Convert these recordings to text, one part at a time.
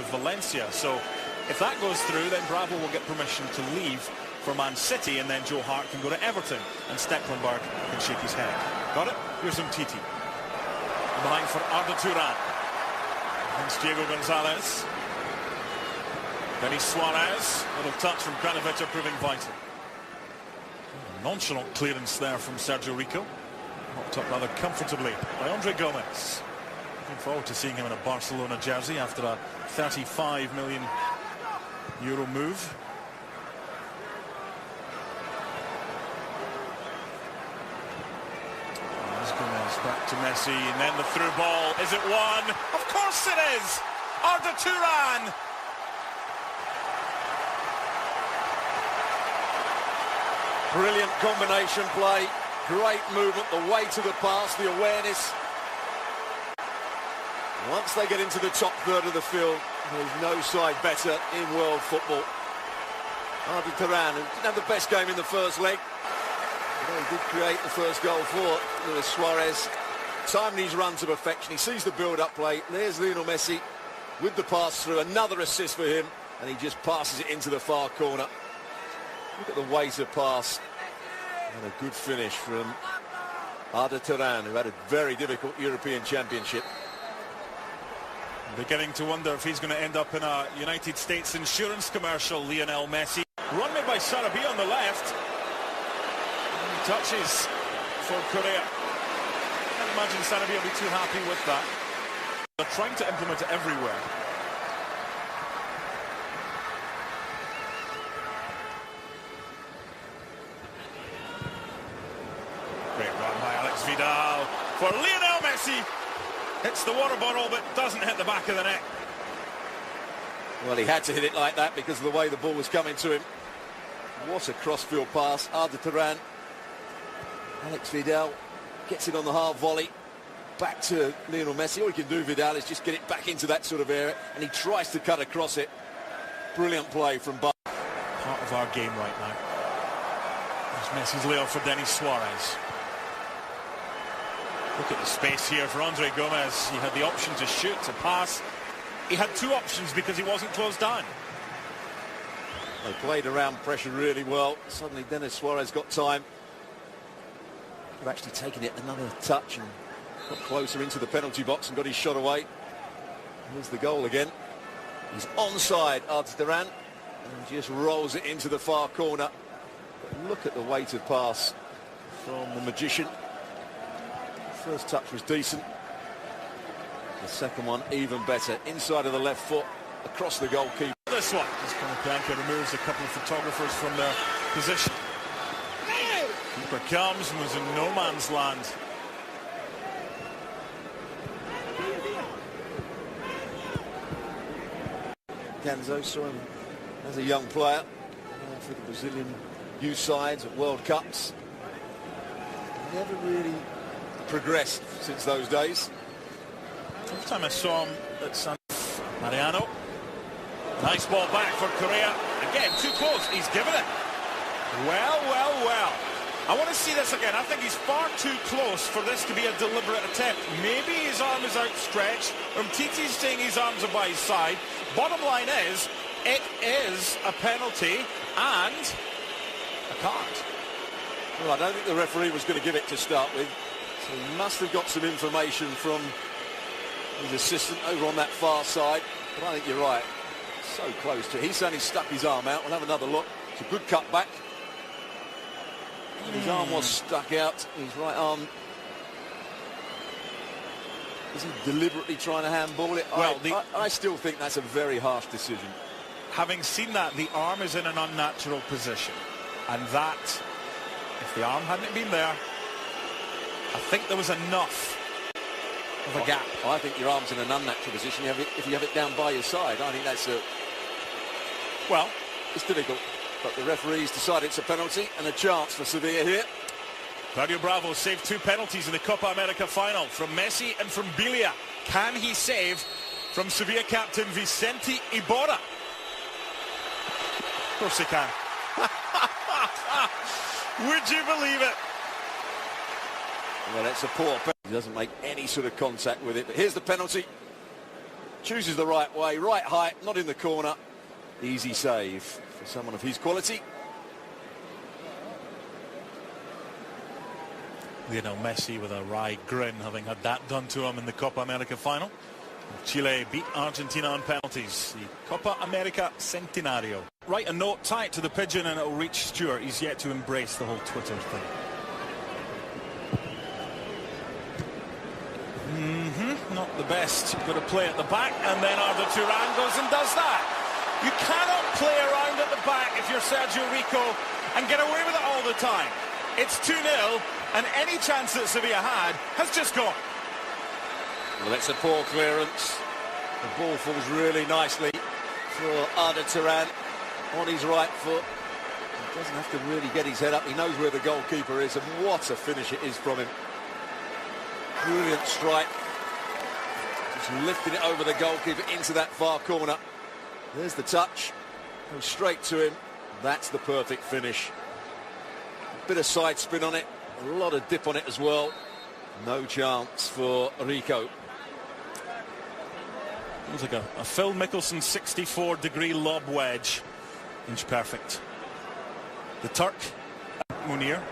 of Valencia. So if that goes through, then Bravo will get permission to leave for Man City, and then Joe Hart can go to Everton, and Stecklenburg can shake his head. Got it? Here's Umtiti. Behind for Arda Turan. Against Diego Gonzalez. Denis Suarez. Little touch from Kranovic proving vital. Nonchalant clearance there from Sergio Rico. Knocked up rather comfortably by Andre Gomez. Looking forward to seeing him in a Barcelona jersey after a €35 million move. Gomez back to Messi, and then the through ball. Is it one? Of course it is! Arda Turan! Brilliant combination play, great movement, the way to the pass, the awareness. Once they get into the top third of the field, there's no side better in world football. Arda Turan didn't have the best game in the first leg. He did create the first goal for Luis Suarez. Timing his run to perfection. He sees the build-up play. There's Lionel Messi with the pass through. Another assist for him, and he just passes it into the far corner. Look at the way to pass. And a good finish from Arda Turan, who had a very difficult European Championship. Beginning to wonder if he's going to end up in a United States insurance commercial, Lionel Messi. Run made by Sarabia on the left. Touches for Korea. I can't imagine Sarabia will be too happy with that. They're trying to implement it everywhere. Great run by Alex Vidal for Lionel Messi. Hits the water bottle but doesn't hit the back of the net. Well, he had to hit it like that because of the way the ball was coming to him. What a cross-field pass. Arda Turan. Alex Vidal gets it on the hard volley. Back to Lionel Messi. All he can do, Vidal, is just get it back into that sort of area, and he tries to cut across it. Brilliant play from Part of our game right now. There's Messi's layoff for Denis Suarez. Look at the space here for Andre Gomez. He had the option to shoot, to pass. He had two options because he wasn't closed down. They played around pressure really well. Suddenly Denis Suarez got time. They've actually taken it another touch and got closer into the penalty box and got his shot away. Here's the goal again. He's onside, Arda Turan, and just rolls it into the far corner. But look at the weight of pass from the magician. First touch was decent. The second one even better. Inside of the left foot, across the goalkeeper. This one. This Bianca removes a couple of photographers from their position. Keeper comes and was in no man's land. Ganzo saw him as a young player for the Brazilian youth sides at World Cups. Never really progressed since those days. Last time I saw him at San Mariano. Nice ball back for Korea. Again, too close. He's given it. Well, well, well. I want to see this again. I think he's far too close for this to be a deliberate attempt. Maybe his arm is outstretched. Umtiti's saying his arms are by his side. Bottom line is, it is a penalty and a card. Well, I don't think the referee was going to give it to start with. So he must have got some information from his assistant over on that far side. But I think you're right. So close to it. He's only stuck his arm out. We'll have another look. It's a good cut back. His arm was stuck out. His right arm. Is he deliberately trying to handball it? Well, I still think that's a very harsh decision. Having seen that, the arm is in an unnatural position. And that, if the arm hadn't been there, I think there was enough of a gap. I think your arm's in an unnatural position if you have it down by your side. I think that's a... Well, it's difficult. But the referees decided it's a penalty and a chance for Sevilla here. Claudio Bravo saved two penalties in the Copa America final from Messi and from Bilia. Can he save from Sevilla captain Vicente Iborra? Of course he can. Would you believe it? Well, it's a poor penalty. He doesn't make any sort of contact with it. But here's the penalty. Chooses the right way, right height, not in the corner. Easy save for someone of his quality. Lionel Messi with a wry grin, having had that done to him in the Copa America final. Chile beat Argentina on penalties. The Copa America Centenario. Write a note, tie it to the pigeon, and it'll reach Stuart. He's yet to embrace the whole Twitter thing. Not the best. You've got to play at the back, and then Arda Turan goes and does that. You cannot play around at the back if you're Sergio Rico and get away with it all the time. It's 2-0, and any chance that Sevilla had has just gone. Well, it's a poor clearance. The ball falls really nicely for Arda Turan on his right foot. He doesn't have to really get his head up. He knows where the goalkeeper is, and what a finish it is from him. Brilliant strike. Just lifting it over the goalkeeper into that far corner. There's the touch. Goes straight to him. That's the perfect finish. Bit of side spin on it. A lot of dip on it as well. No chance for Rico. It was like a Phil Mickelson 64-degree lob wedge. Inch perfect. The Turk, Munir,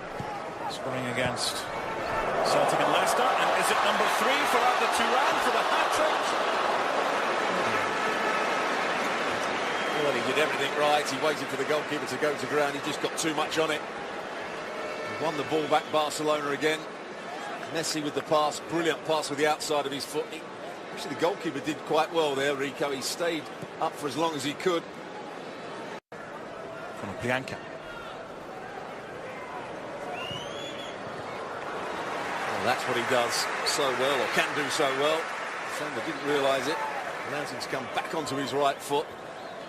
scoring against Celtic and Leicester. And is it number 3 for Arda Turan for the hat-trick? Well, he did everything right. He waited for the goalkeeper to go to ground. He just got too much on it. He won the ball back, Barcelona again. Messi with the pass. Brilliant pass with the outside of his foot. Actually, the goalkeeper did quite well there, Rico. He stayed up for as long as he could. From Bianca. Well, that's what he does so well, or can do so well. Defender didn't realise it. Allows him to come back onto his right foot.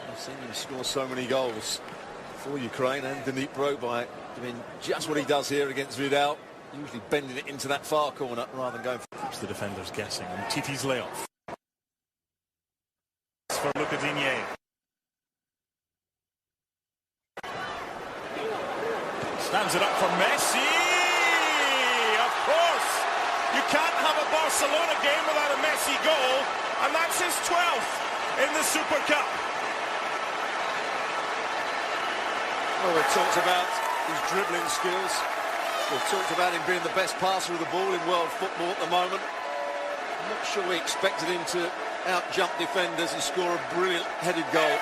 I've seen him score so many goals for Ukraine and Dnipro by doing just what he does here against Vidal. Usually bending it into that far corner rather than going for... The defender's guessing on Titi's layoff. For Luca Digne. Stands it up for Messi. Of course. You can't have a Barcelona game without a Messi goal, and that's his 12th in the Super Cup. Well, we've talked about his dribbling skills. We've talked about him being the best passer of the ball in world football at the moment. I'm not sure we expected him to out-jump defenders and score a brilliant headed goal.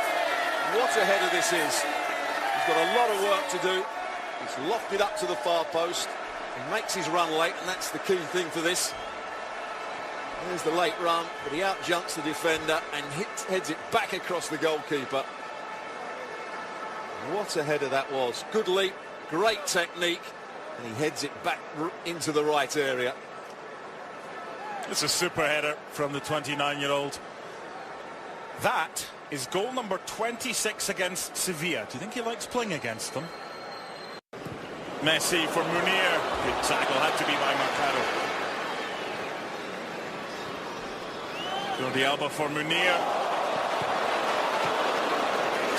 What a header this is. He's got a lot of work to do. He's lofted up to the far post. He makes his run late, and that's the key thing for this. There's the late run, but he out-jumps the defender and heads it back across the goalkeeper. What a header that was. Good leap, great technique. And he heads it back into the right area. It's a super header from the 29-year-old. That is goal number 26 against Sevilla. Do you think he likes playing against them? Messi for Munir. Good tackle, had to be by Mercado. Jordi Alba for Munir.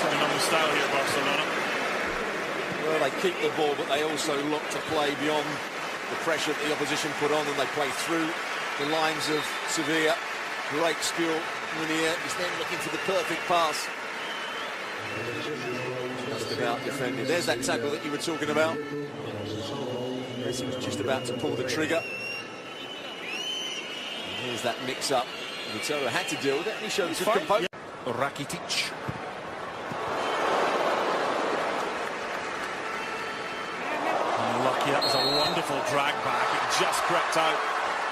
Turning on the style here, Barcelona. Well, they keep the ball, but they also look to play beyond the pressure that the opposition put on, and they play through the lines of Sevilla. Great skill. Munir is then looking for the perfect pass. Just about defending. There's that tackle that you were talking about. Messi was just about to pull the trigger. And here's that mix-up. Vitolo had to deal with it, and he showed some composure. Rakitic. Lucky, that was a wonderful drag back. It just crept out,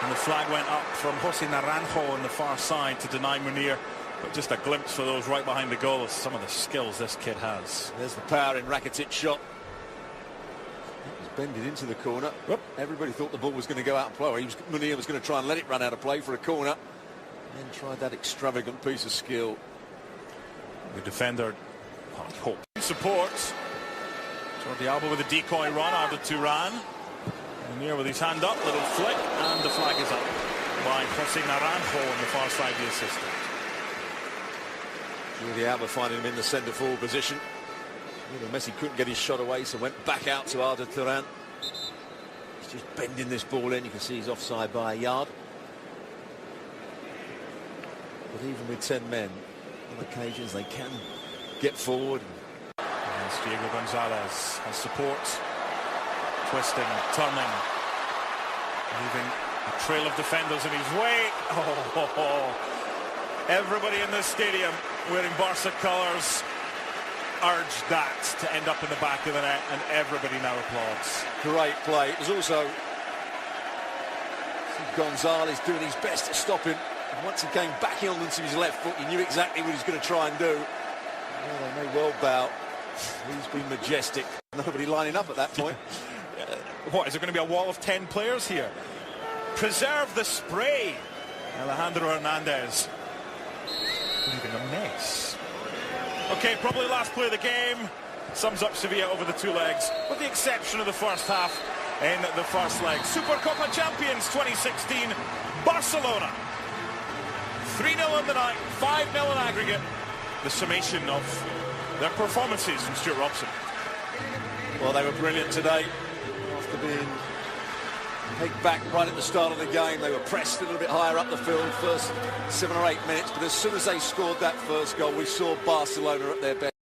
and the flag went up from Jose Naranjo on the far side to deny Munir. But just a glimpse for those right behind the goal of some of the skills this kid has. There's the power in Rakitic's shot. It was bended into the corner. Whoop. Everybody thought the ball was going to go out of play. Munir was going to try and let it run out of play for a corner. And then tried that extravagant piece of skill. The defender, I hope, supports. Jordi Alba with a decoy run, Arda Turan. Munir with his hand up, little flick, and the flag is up by Jose Naranjo on the far side, the assistant. Jordi Alba finding him in the centre forward position. Messi couldn't get his shot away, so went back out to Arda Turan. He's just bending this ball in. You can see he's offside by a yard. but even with 10 men, on occasions they can get forward. As Diego Gonzalez has support, twisting, turning, leaving a trail of defenders in his way. Everybody in this stadium wearing Barca colours urged that to end up in the back of the net, and everybody now applauds. Great play. It was also Gonzalez doing his best to stop him. And once he came back in onto his left foot, he knew exactly what he was going to try and do. Well, they may well bow. He's been majestic. Nobody lining up at that point. What, is there going to be a wall of 10 players here? Preserve the spray. Alejandro Hernandez. Leaving a mess. Okay, probably last play of the game. Sums up Sevilla over the two legs, with the exception of the first half in the first leg. Supercopa champions 2016, Barcelona. 3-0 in the night, 5-0 in aggregate. The summation of their performances from Stuart Robson. Well, they were brilliant today. After being pegged back right at the start of the game, they were pressed a little bit higher up the field first 7 or 8 minutes, but as soon as they scored that first goal, we saw Barcelona at their best.